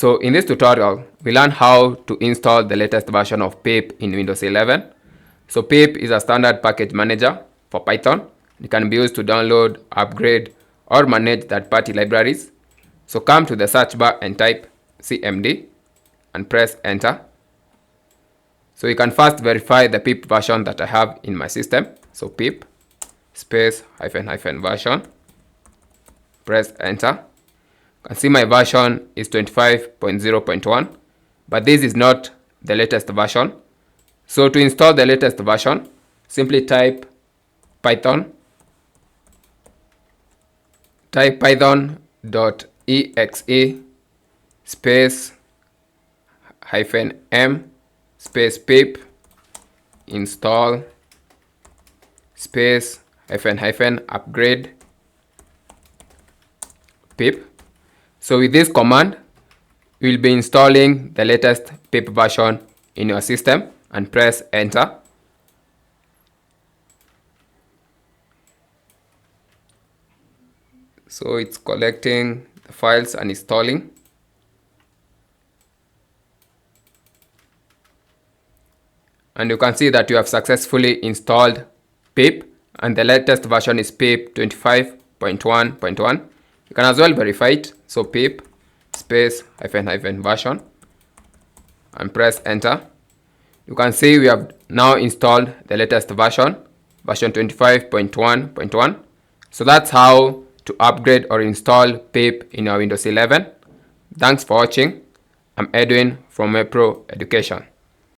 So in this tutorial, we learn how to install the latest version of PIP in Windows 11. So PIP is a standard package manager for Python. It can be used to download, upgrade, or manage third-party libraries. So come to the search bar and type cmd and press enter. So you can first verify the PIP version that I have in my system. So PIP space -- version. Press enter. You can see my version is 25.0.1, but this is not the latest version. So to install the latest version, simply type python.exe space -m space pip install space -- upgrade pip. So with this command, you will be installing the latest PIP version in your system and press enter. So it's collecting the files and installing. And you can see that you have successfully installed PIP, and the latest version is PIP 25.1.1. You can as well verify it. So PIP space -- version and press enter. You can see we have now installed the latest version 25.1.1. So that's how to upgrade or install PIP in your Windows 11. Thanks for watching. I'm Edwin from Pro Education.